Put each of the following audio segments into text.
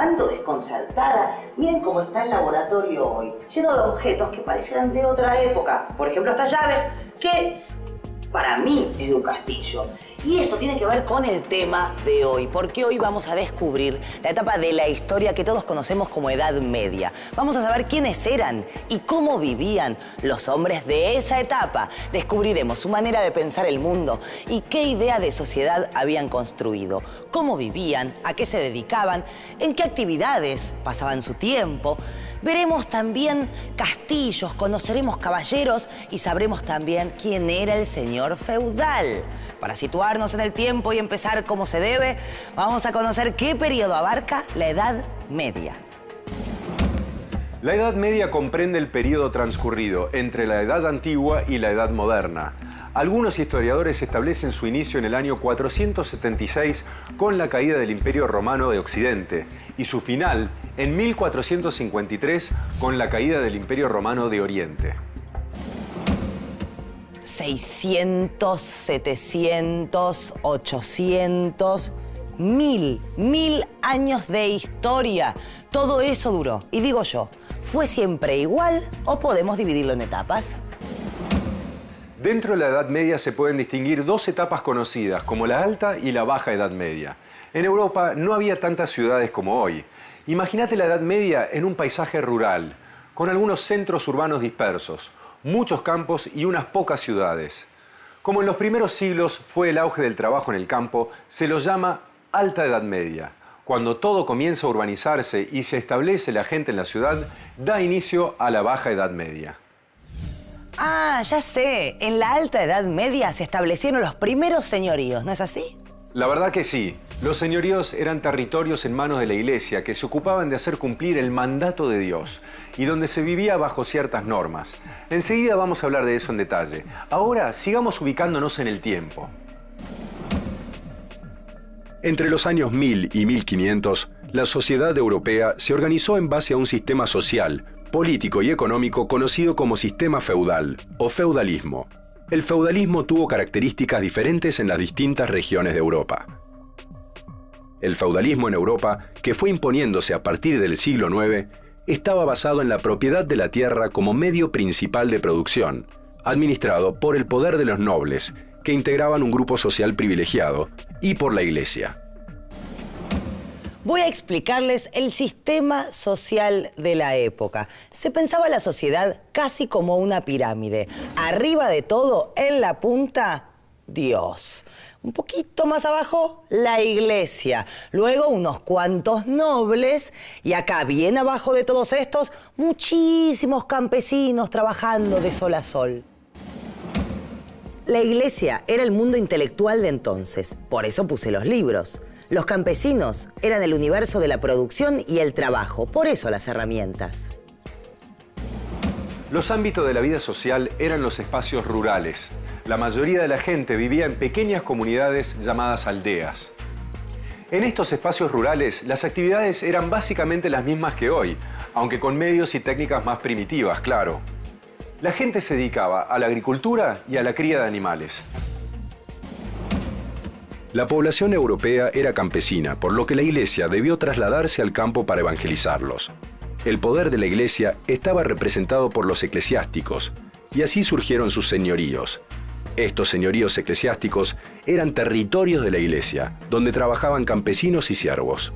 ando desconcertada. Miren cómo está el laboratorio hoy, lleno de objetos que parecieran de otra época. Por ejemplo, esta llave, que para mí es de un castillo. Y eso tiene que ver con el tema de hoy, porque hoy vamos a descubrir la etapa de la historia que todos conocemos como Edad Media. Vamos a saber quiénes eran y cómo vivían los hombres de esa etapa. Descubriremos su manera de pensar el mundo y qué idea de sociedad habían construido, cómo vivían, a qué se dedicaban, en qué actividades pasaban su tiempo. Veremos también castillos, conoceremos caballeros y sabremos también quién era el señor feudal. Para situarnos en el tiempo y empezar como se debe, vamos a conocer qué periodo abarca la Edad Media. La Edad Media comprende el periodo transcurrido entre la Edad Antigua y la Edad Moderna. Algunos historiadores establecen su inicio en el año 476 con la caída del Imperio Romano de Occidente y su final en 1453 con la caída del Imperio Romano de Oriente. 600, 700, 800, 1000 años de historia. Todo eso duró. Y digo yo, ¿fue siempre igual o podemos dividirlo en etapas? Dentro de la Edad Media se pueden distinguir dos etapas conocidas, como la Alta y la Baja Edad Media. En Europa no había tantas ciudades como hoy. Imagínate la Edad Media en un paisaje rural, con algunos centros urbanos dispersos, muchos campos y unas pocas ciudades. Como en los primeros siglos fue el auge del trabajo en el campo, se lo llama Alta Edad Media. Cuando todo comienza a urbanizarse y se establece la gente en la ciudad, da inicio a la Baja Edad Media. Ah, ya sé. En la Alta Edad Media se establecieron los primeros señoríos, ¿no es así? La verdad que sí. Los señoríos eran territorios en manos de la Iglesia que se ocupaban de hacer cumplir el mandato de Dios y donde se vivía bajo ciertas normas. Enseguida vamos a hablar de eso en detalle. Ahora sigamos ubicándonos en el tiempo. Entre los años 1000 y 1500, la sociedad europea se organizó en base a un sistema social, político y económico conocido como sistema feudal o feudalismo. El feudalismo tuvo características diferentes en las distintas regiones de Europa. El feudalismo en Europa, que fue imponiéndose a partir del siglo IX, estaba basado en la propiedad de la tierra como medio principal de producción, administrado por el poder de los nobles, que integraban un grupo social privilegiado, y por la Iglesia. Voy a explicarles el sistema social de la época. Se pensaba la sociedad casi como una pirámide. Arriba de todo, en la punta, Dios. Un poquito más abajo, la Iglesia. Luego unos cuantos nobles. Y acá, bien abajo de todos estos, muchísimos campesinos trabajando de sol a sol. La Iglesia era el mundo intelectual de entonces. Por eso puse los libros. Los campesinos eran el universo de la producción y el trabajo, por eso las herramientas. Los ámbitos de la vida social eran los espacios rurales. La mayoría de la gente vivía en pequeñas comunidades llamadas aldeas. En estos espacios rurales, las actividades eran básicamente las mismas que hoy, aunque con medios y técnicas más primitivas, claro. La gente se dedicaba a la agricultura y a la cría de animales. La población europea era campesina, por lo que la Iglesia debió trasladarse al campo para evangelizarlos. El poder de la Iglesia estaba representado por los eclesiásticos, y así surgieron sus señoríos. Estos señoríos eclesiásticos eran territorios de la Iglesia, donde trabajaban campesinos y siervos.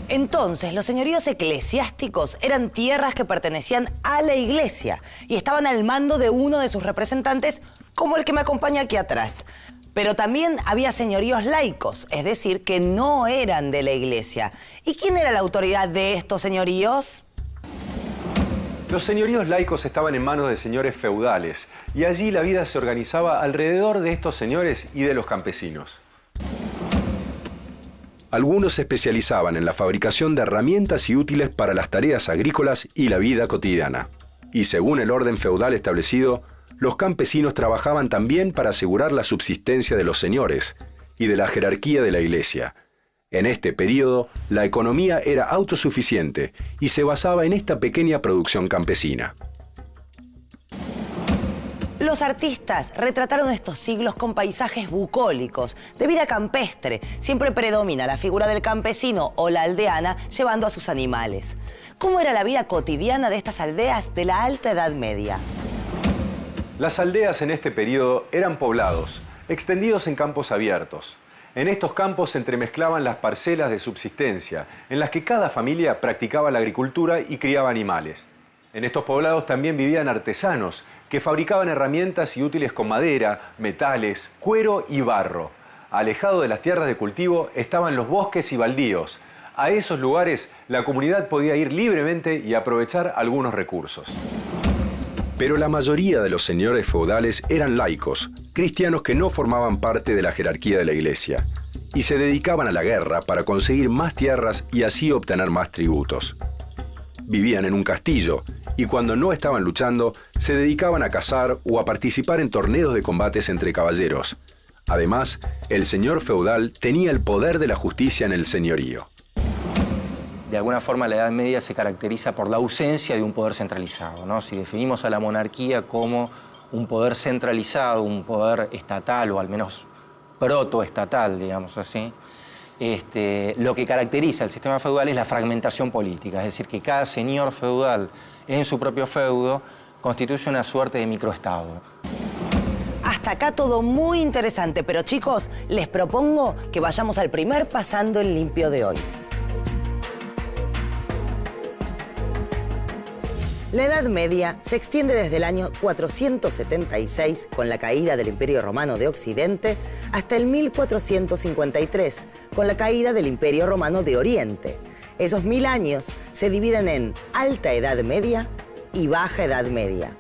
Entonces, los señoríos eclesiásticos eran tierras que pertenecían a la Iglesia y estaban al mando de uno de sus representantes, como el que me acompaña aquí atrás. Pero también había señoríos laicos, es decir, que no eran de la Iglesia. ¿Y quién era la autoridad de estos señoríos? Los señoríos laicos estaban en manos de señores feudales, y allí la vida se organizaba alrededor de estos señores y de los campesinos. Algunos se especializaban en la fabricación de herramientas y útiles para las tareas agrícolas y la vida cotidiana. Y según el orden feudal establecido, los campesinos trabajaban también para asegurar la subsistencia de los señores y de la jerarquía de la Iglesia. En este período, la economía era autosuficiente y se basaba en esta pequeña producción campesina. Los artistas retrataron estos siglos con paisajes bucólicos, de vida campestre. Siempre predomina la figura del campesino o la aldeana llevando a sus animales. ¿Cómo era la vida cotidiana de estas aldeas de la Alta Edad Media? Las aldeas en este periodo eran poblados, extendidos en campos abiertos. En estos campos se entremezclaban las parcelas de subsistencia, en las que cada familia practicaba la agricultura y criaba animales. En estos poblados también vivían artesanos, que fabricaban herramientas y útiles con madera, metales, cuero y barro. Alejado de las tierras de cultivo estaban los bosques y baldíos. A esos lugares la comunidad podía ir libremente y aprovechar algunos recursos. Pero la mayoría de los señores feudales eran laicos, cristianos que no formaban parte de la jerarquía de la iglesia, y se dedicaban a la guerra para conseguir más tierras y así obtener más tributos. Vivían en un castillo, y cuando no estaban luchando, se dedicaban a cazar o a participar en torneos de combates entre caballeros. Además, el señor feudal tenía el poder de la justicia en el señorío. De alguna forma la Edad Media se caracteriza por la ausencia de un poder centralizado, ¿no? Si definimos a la monarquía como un poder centralizado, un poder estatal o al menos protoestatal, digamos así, lo que caracteriza el sistema feudal es la fragmentación política, es decir, que cada señor feudal en su propio feudo constituye una suerte de microestado. Hasta acá todo muy interesante, pero chicos, les propongo que vayamos al primer Pasando en Limpio de hoy. La Edad Media se extiende desde el año 476, con la caída del Imperio Romano de Occidente, hasta el 1453, con la caída del Imperio Romano de Oriente. Esos 1000 años se dividen en Alta Edad Media y Baja Edad Media.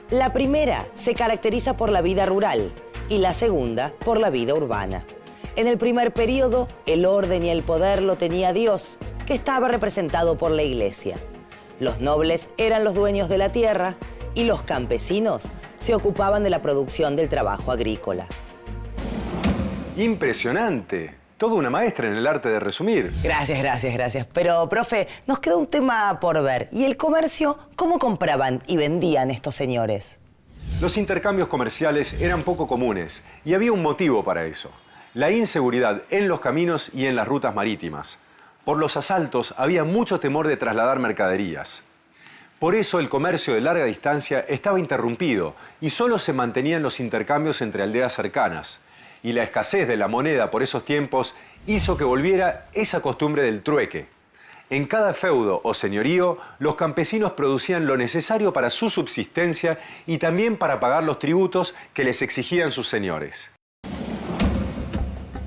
La primera se caracteriza por la vida rural y la segunda por la vida urbana. En el primer periodo, el orden y el poder lo tenía Dios, que estaba representado por la Iglesia. Los nobles eran los dueños de la tierra y los campesinos se ocupaban de la producción del trabajo agrícola. ¡Impresionante! Toda una maestra en el arte de resumir. Gracias. Pero, profe, nos queda un tema por ver. ¿Y el comercio? ¿Cómo compraban y vendían estos señores? Los intercambios comerciales eran poco comunes y había un motivo para eso: la inseguridad en los caminos y en las rutas marítimas. Por los asaltos había mucho temor de trasladar mercaderías. Por eso el comercio de larga distancia estaba interrumpido y solo se mantenían los intercambios entre aldeas cercanas. Y la escasez de la moneda por esos tiempos hizo que volviera esa costumbre del trueque. En cada feudo o señorío, los campesinos producían lo necesario para su subsistencia y también para pagar los tributos que les exigían sus señores.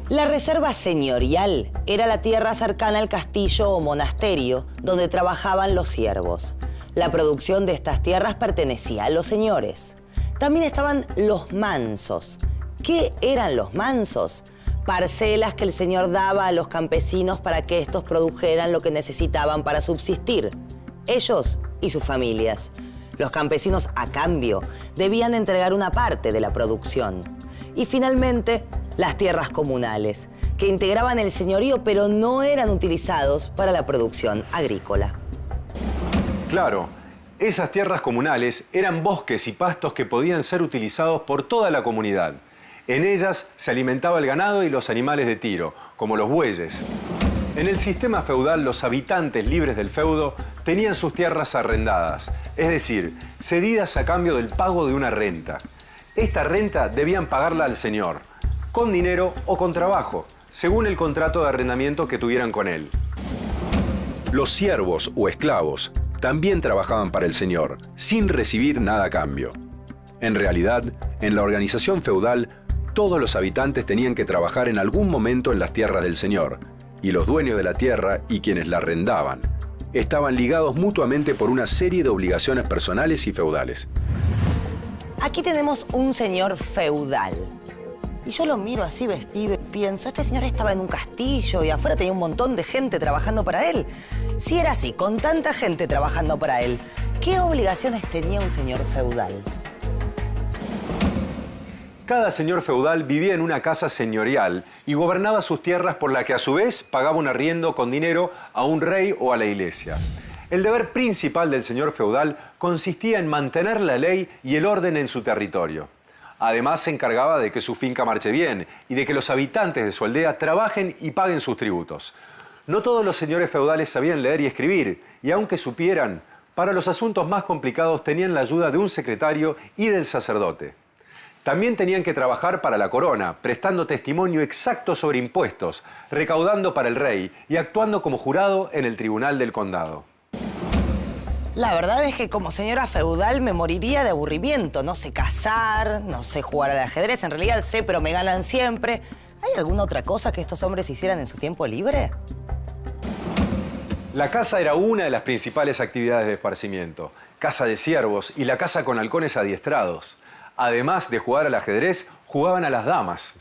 La reserva señorial era la tierra cercana al castillo o monasterio donde trabajaban los siervos. La producción de estas tierras pertenecía a los señores. También estaban los mansos. ¿Qué eran los mansos? Parcelas que el señor daba a los campesinos para que estos produjeran lo que necesitaban para subsistir, ellos y sus familias. Los campesinos, a cambio, debían entregar una parte de la producción. Y finalmente, las tierras comunales, que integraban el señorío pero no eran utilizados para la producción agrícola. Claro, esas tierras comunales eran bosques y pastos que podían ser utilizados por toda la comunidad. En ellas se alimentaba el ganado y los animales de tiro, como los bueyes. En el sistema feudal, los habitantes libres del feudo tenían sus tierras arrendadas, es decir, cedidas a cambio del pago de una renta. Esta renta debían pagarla al señor, con dinero o con trabajo, según el contrato de arrendamiento que tuvieran con él. Los siervos o esclavos también trabajaban para el señor, sin recibir nada a cambio. En realidad, en la organización feudal, todos los habitantes tenían que trabajar en algún momento en las tierras del señor, y los dueños de la tierra y quienes la arrendaban estaban ligados mutuamente por una serie de obligaciones personales y feudales. Aquí tenemos un señor feudal. Y yo lo miro así vestido y pienso, este señor estaba en un castillo y afuera tenía un montón de gente trabajando para él. Si era así, con tanta gente trabajando para él, ¿qué obligaciones tenía un señor feudal? Cada señor feudal vivía en una casa señorial y gobernaba sus tierras, por la que a su vez pagaba un arriendo con dinero a un rey o a la iglesia. El deber principal del señor feudal consistía en mantener la ley y el orden en su territorio. Además, se encargaba de que su finca marche bien y de que los habitantes de su aldea trabajen y paguen sus tributos. No todos los señores feudales sabían leer y escribir, y aunque supieran, para los asuntos más complicados tenían la ayuda de un secretario y del sacerdote. También tenían que trabajar para la corona, prestando testimonio exacto sobre impuestos, recaudando para el rey y actuando como jurado en el tribunal del condado. La verdad es que como señora feudal me moriría de aburrimiento. No sé cazar, no sé jugar al ajedrez. En realidad sé, pero me ganan siempre. ¿Hay alguna otra cosa que estos hombres hicieran en su tiempo libre? La caza era una de las principales actividades de esparcimiento. Caza de ciervos y la caza con halcones adiestrados. Además de jugar al ajedrez, jugaban a las damas.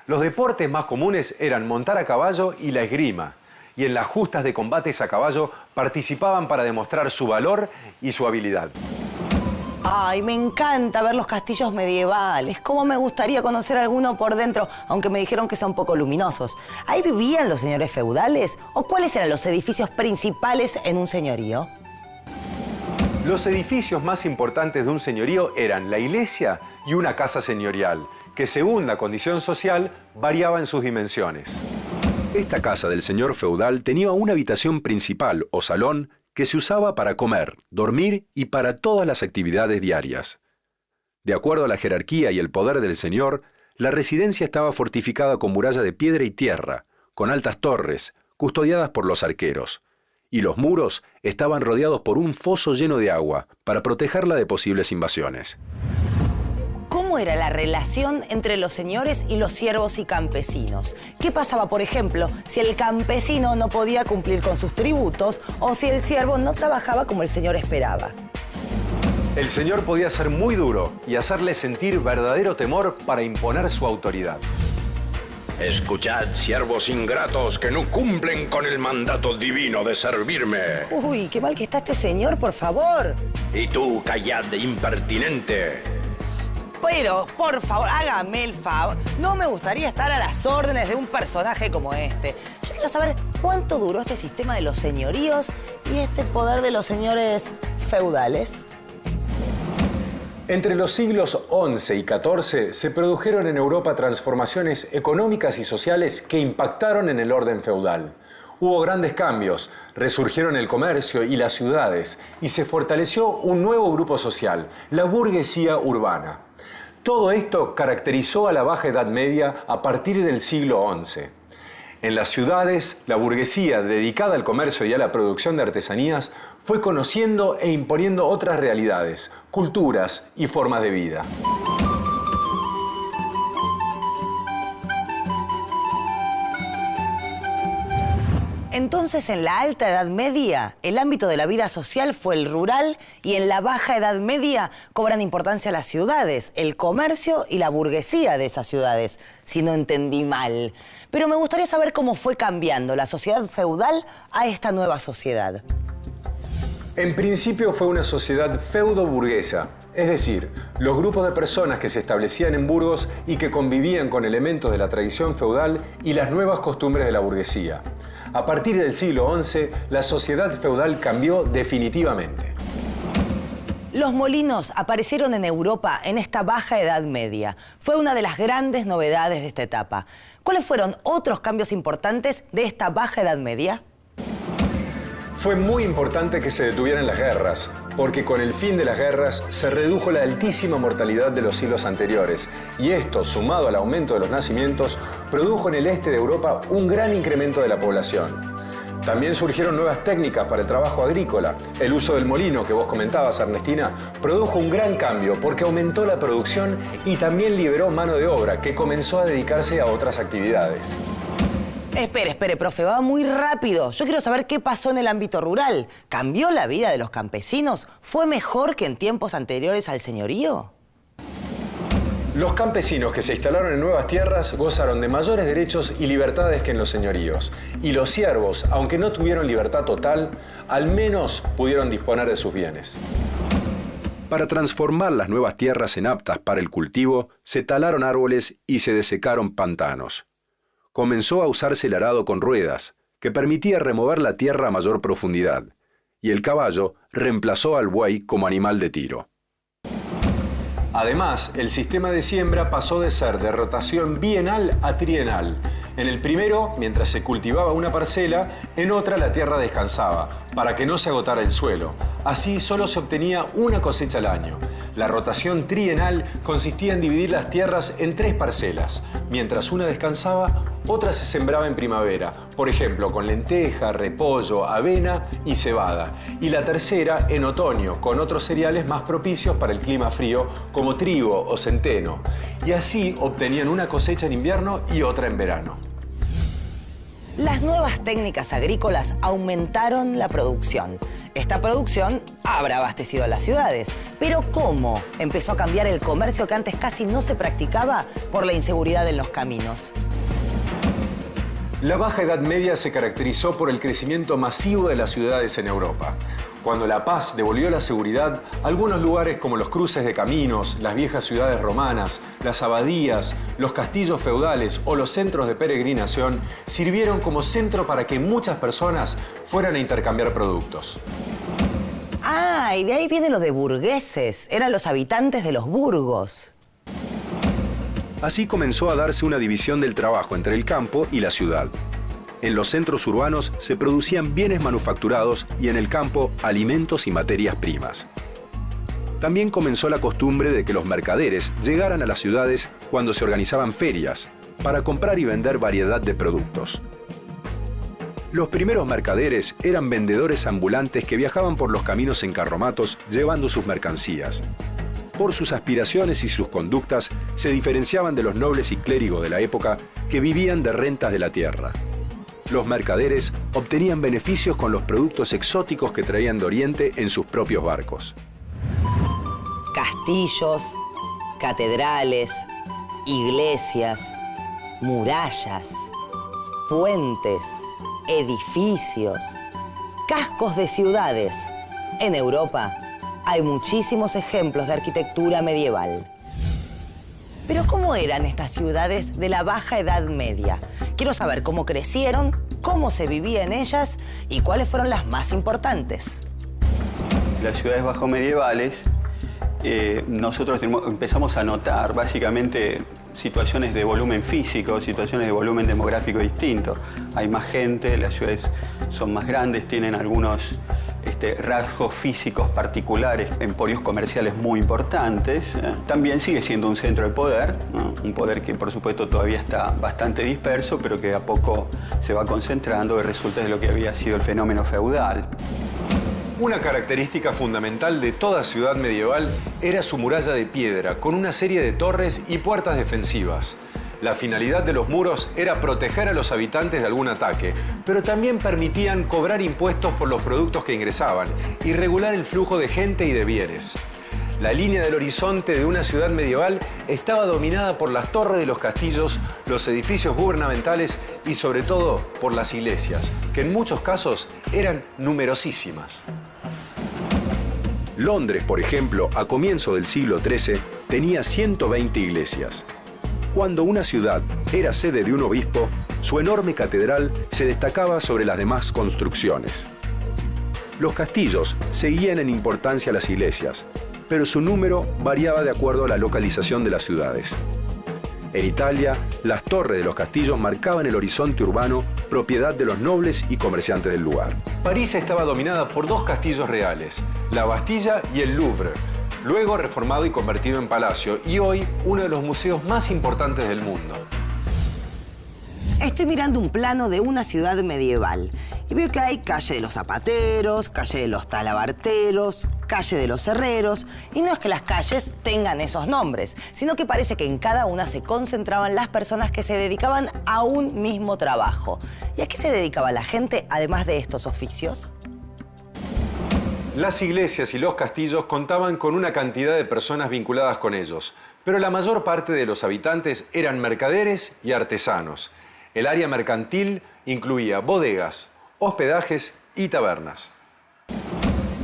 Los deportes más comunes eran montar a caballo y la esgrima. Y en las justas de combates a caballo participaban para demostrar su valor y su habilidad. Ay, me encanta ver los castillos medievales. Cómo me gustaría conocer alguno por dentro, aunque me dijeron que son poco luminosos. ¿Ahí vivían los señores feudales? ¿O cuáles eran los edificios principales en un señorío? Los edificios más importantes de un señorío eran la iglesia y una casa señorial, que según la condición social variaba en sus dimensiones. Esta casa del señor feudal tenía una habitación principal o salón que se usaba para comer, dormir y para todas las actividades diarias. De acuerdo a la jerarquía y el poder del señor, la residencia estaba fortificada con muralla de piedra y tierra, con altas torres, custodiadas por los arqueros, y los muros estaban rodeados por un foso lleno de agua para protegerla de posibles invasiones. ¿Cómo era la relación entre los señores y los siervos y campesinos? ¿Qué pasaba, por ejemplo, si el campesino no podía cumplir con sus tributos o si el siervo no trabajaba como el señor esperaba? El señor podía ser muy duro y hacerle sentir verdadero temor para imponer su autoridad. Escuchad, siervos ingratos que no cumplen con el mandato divino de servirme. Uy, qué mal que está este señor, por favor. Y tú, callad de impertinente. Pero, por favor, hágame el favor. No me gustaría estar a las órdenes de un personaje como este. Yo quiero saber cuánto duró este sistema de los señoríos y este poder de los señores feudales. Entre los siglos XI y XIV se produjeron en Europa transformaciones económicas y sociales que impactaron en el orden feudal. Hubo grandes cambios, resurgieron el comercio y las ciudades y se fortaleció un nuevo grupo social, la burguesía urbana. Todo esto caracterizó a la Baja Edad Media a partir del siglo XI. En las ciudades, la burguesía dedicada al comercio y a la producción de artesanías fue conociendo e imponiendo otras realidades, culturas y formas de vida. Entonces, en la Alta Edad Media, el ámbito de la vida social fue el rural y en la Baja Edad Media cobran importancia las ciudades, el comercio y la burguesía de esas ciudades, si no entendí mal. Pero me gustaría saber cómo fue cambiando la sociedad feudal a esta nueva sociedad. En principio fue una sociedad feudo-burguesa, es decir, los grupos de personas que se establecían en burgos y que convivían con elementos de la tradición feudal y las nuevas costumbres de la burguesía. A partir del siglo XI, la sociedad feudal cambió definitivamente. Los molinos aparecieron en Europa en esta Baja Edad Media. Fue una de las grandes novedades de esta etapa. ¿Cuáles fueron otros cambios importantes de esta Baja Edad Media? Fue muy importante que se detuvieran las guerras, porque con el fin de las guerras se redujo la altísima mortalidad de los siglos anteriores, y esto, sumado al aumento de los nacimientos, produjo en el este de Europa un gran incremento de la población. También surgieron nuevas técnicas para el trabajo agrícola. El uso del molino, que vos comentabas, Ernestina, produjo un gran cambio porque aumentó la producción y también liberó mano de obra, que comenzó a dedicarse a otras actividades. Espere, profe, va muy rápido. Yo quiero saber qué pasó en el ámbito rural. ¿Cambió la vida de los campesinos? ¿Fue mejor que en tiempos anteriores al señorío? Los campesinos que se instalaron en nuevas tierras gozaron de mayores derechos y libertades que en los señoríos. Y los siervos, aunque no tuvieron libertad total, al menos pudieron disponer de sus bienes. Para transformar las nuevas tierras en aptas para el cultivo, se talaron árboles y se desecaron pantanos. Comenzó a usarse el arado con ruedas, que permitía remover la tierra a mayor profundidad, y el caballo reemplazó al buey como animal de tiro. Además, el sistema de siembra pasó de ser de rotación bienal a trienal. En el primero, mientras se cultivaba una parcela, en otra la tierra descansaba, para que no se agotara el suelo. Así solo se obtenía una cosecha al año. La rotación trienal consistía en dividir las tierras en 3 parcelas. Mientras una descansaba, otra se sembraba en primavera, por ejemplo, con lenteja, repollo, avena y cebada. Y la tercera en otoño, con otros cereales más propicios para el clima frío, como trigo o centeno. Y así obtenían una cosecha en invierno y otra en verano. Las nuevas técnicas agrícolas aumentaron la producción. Esta producción habrá abastecido a las ciudades. Pero ¿cómo empezó a cambiar el comercio que antes casi no se practicaba por la inseguridad en los caminos? La Baja Edad Media se caracterizó por el crecimiento masivo de las ciudades en Europa. Cuando la paz devolvió la seguridad, algunos lugares como los cruces de caminos, las viejas ciudades romanas, las abadías, los castillos feudales o los centros de peregrinación sirvieron como centro para que muchas personas fueran a intercambiar productos. Ah, y de ahí viene lo de burgueses. Eran los habitantes de los burgos. Así comenzó a darse una división del trabajo entre el campo y la ciudad. En los centros urbanos se producían bienes manufacturados y en el campo alimentos y materias primas. También comenzó la costumbre de que los mercaderes llegaran a las ciudades cuando se organizaban ferias para comprar y vender variedad de productos. Los primeros mercaderes eran vendedores ambulantes que viajaban por los caminos en carromatos llevando sus mercancías. Por sus aspiraciones y sus conductas se diferenciaban de los nobles y clérigos de la época que vivían de rentas de la tierra. Los mercaderes obtenían beneficios con los productos exóticos que traían de Oriente en sus propios barcos. Castillos, catedrales, iglesias, murallas, puentes, edificios, cascos de ciudades. En Europa hay muchísimos ejemplos de arquitectura medieval. Pero ¿cómo eran estas ciudades de la Baja Edad Media? Quiero saber cómo crecieron, cómo se vivía en ellas y cuáles fueron las más importantes. Las ciudades bajomedievales, nosotros empezamos a notar básicamente situaciones de volumen físico, situaciones de volumen demográfico distinto. Hay más gente, las ciudades son más grandes, tienen algunos rasgos físicos particulares, emporios comerciales muy importantes. También sigue siendo un centro de poder, ¿no? Un poder que por supuesto todavía está bastante disperso, pero que a poco se va concentrando y resulta de lo que había sido el fenómeno feudal. Una característica fundamental de toda ciudad medieval era su muralla de piedra, con una serie de torres y puertas defensivas. La finalidad de los muros era proteger a los habitantes de algún ataque, pero también permitían cobrar impuestos por los productos que ingresaban y regular el flujo de gente y de bienes. La línea del horizonte de una ciudad medieval estaba dominada por las torres de los castillos, los edificios gubernamentales y sobre todo por las iglesias, que en muchos casos eran numerosísimas. Londres, por ejemplo, a comienzo del siglo XIII, tenía 120 iglesias. Cuando una ciudad era sede de un obispo, su enorme catedral se destacaba sobre las demás construcciones. Los castillos seguían en importancia a las iglesias, pero su número variaba de acuerdo a la localización de las ciudades. En Italia, las torres de los castillos marcaban el horizonte urbano, propiedad de los nobles y comerciantes del lugar. París estaba dominada por 2 castillos reales, la Bastilla y el Louvre, luego reformado y convertido en palacio, y hoy uno de los museos más importantes del mundo. Estoy mirando un plano de una ciudad medieval y veo que hay calle de los zapateros, calle de los talabarteros, calle de los herreros. Y no es que las calles tengan esos nombres, sino que parece que en cada una se concentraban las personas que se dedicaban a un mismo trabajo. ¿Y a qué se dedicaba la gente además de estos oficios? Las iglesias y los castillos contaban con una cantidad de personas vinculadas con ellos, pero la mayor parte de los habitantes eran mercaderes y artesanos. El área mercantil incluía bodegas, hospedajes y tabernas.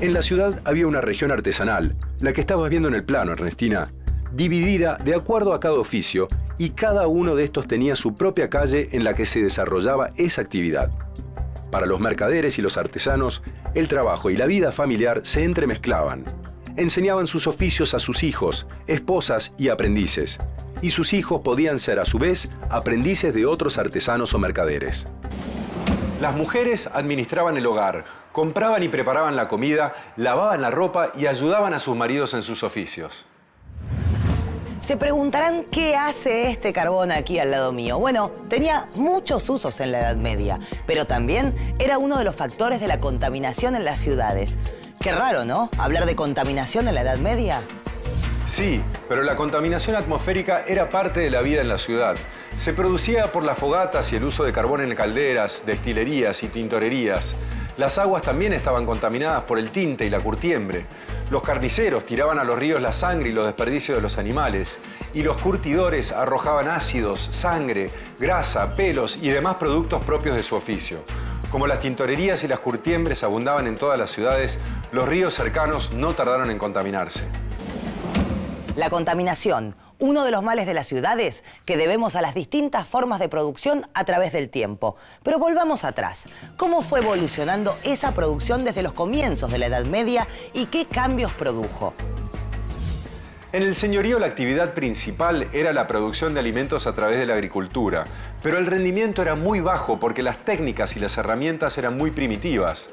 En la ciudad había una región artesanal, la que estabas viendo en el plano, Ernestina, dividida de acuerdo a cada oficio, y cada uno de estos tenía su propia calle en la que se desarrollaba esa actividad. Para los mercaderes y los artesanos, el trabajo y la vida familiar se entremezclaban. Enseñaban sus oficios a sus hijos, esposas y aprendices. Y sus hijos podían ser a su vez aprendices de otros artesanos o mercaderes. Las mujeres administraban el hogar, compraban y preparaban la comida, lavaban la ropa y ayudaban a sus maridos en sus oficios. Se preguntarán qué hace este carbón aquí al lado mío. Bueno, tenía muchos usos en la Edad Media, pero también era uno de los factores de la contaminación en las ciudades. Qué raro, ¿no? Hablar de contaminación en la Edad Media. Sí, pero la contaminación atmosférica era parte de la vida en la ciudad. Se producía por las fogatas y el uso de carbón en calderas, destilerías y tintorerías. Las aguas también estaban contaminadas por el tinte y la curtiembre. Los carniceros tiraban a los ríos la sangre y los desperdicios de los animales. Y los curtidores arrojaban ácidos, sangre, grasa, pelos y demás productos propios de su oficio. Como las tintorerías y las curtiembres abundaban en todas las ciudades, los ríos cercanos no tardaron en contaminarse. La contaminación, uno de los males de las ciudades que debemos a las distintas formas de producción a través del tiempo. Pero volvamos atrás. ¿Cómo fue evolucionando esa producción desde los comienzos de la Edad Media y qué cambios produjo? En el señorío la actividad principal era la producción de alimentos a través de la agricultura, pero el rendimiento era muy bajo porque las técnicas y las herramientas eran muy primitivas.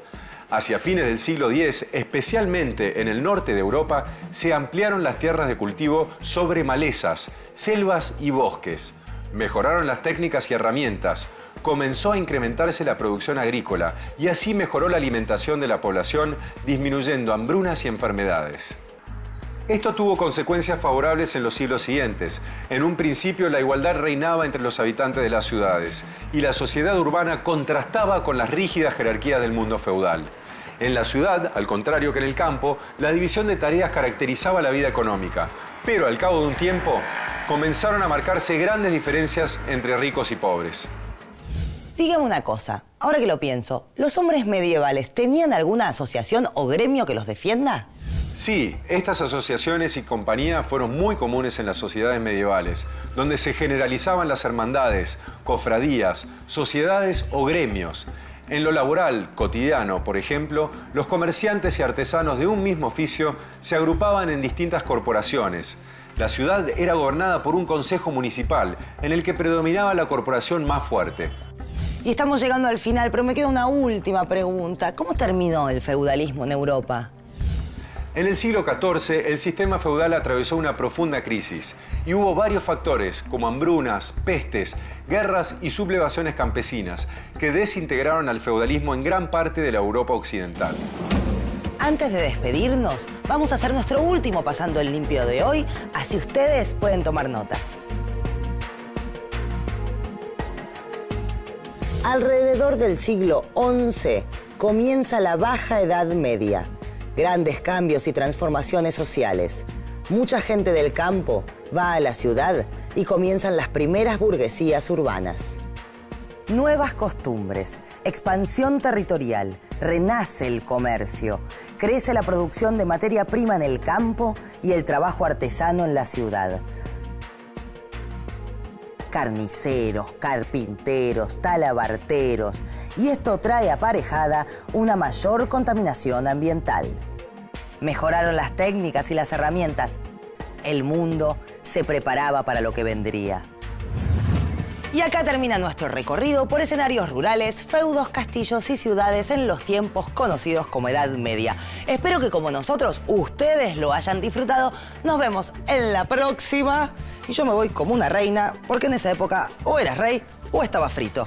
Hacia fines del siglo X, especialmente en el norte de Europa, se ampliaron las tierras de cultivo sobre malezas, selvas y bosques. Mejoraron las técnicas y herramientas, comenzó a incrementarse la producción agrícola y así mejoró la alimentación de la población, disminuyendo hambrunas y enfermedades. Esto tuvo consecuencias favorables en los siglos siguientes. En un principio la igualdad reinaba entre los habitantes de las ciudades y la sociedad urbana contrastaba con las rígidas jerarquías del mundo feudal. En la ciudad, al contrario que en el campo, la división de tareas caracterizaba la vida económica. Pero al cabo de un tiempo, comenzaron a marcarse grandes diferencias entre ricos y pobres. Dígame una cosa, ahora que lo pienso, ¿los hombres medievales tenían alguna asociación o gremio que los defienda? Sí, estas asociaciones y compañías fueron muy comunes en las sociedades medievales, donde se generalizaban las hermandades, cofradías, sociedades o gremios. En lo laboral, cotidiano, por ejemplo, los comerciantes y artesanos de un mismo oficio se agrupaban en distintas corporaciones. La ciudad era gobernada por un consejo municipal, en el que predominaba la corporación más fuerte. Y estamos llegando al final, pero me queda una última pregunta. ¿Cómo terminó el feudalismo en Europa? En el siglo XIV, el sistema feudal atravesó una profunda crisis y hubo varios factores, como hambrunas, pestes, guerras y sublevaciones campesinas, que desintegraron al feudalismo en gran parte de la Europa occidental. Antes de despedirnos, vamos a hacer nuestro último Pasando el Limpio de hoy, así ustedes pueden tomar nota. Alrededor del siglo XI comienza la Baja Edad Media. Grandes cambios y transformaciones sociales. Mucha gente del campo va a la ciudad y comienzan las primeras burguesías urbanas. Nuevas costumbres, expansión territorial, renace el comercio, crece la producción de materia prima en el campo y el trabajo artesano en la ciudad. Carniceros, carpinteros, talabarteros, y esto trae aparejada una mayor contaminación ambiental. Mejoraron las técnicas y las herramientas. El mundo se preparaba para lo que vendría. Y acá termina nuestro recorrido por escenarios rurales, feudos, castillos y ciudades en los tiempos conocidos como Edad Media. Espero que como nosotros, ustedes lo hayan disfrutado. Nos vemos en la próxima. Y yo me voy como una reina, porque en esa época o eras rey o estaba frito.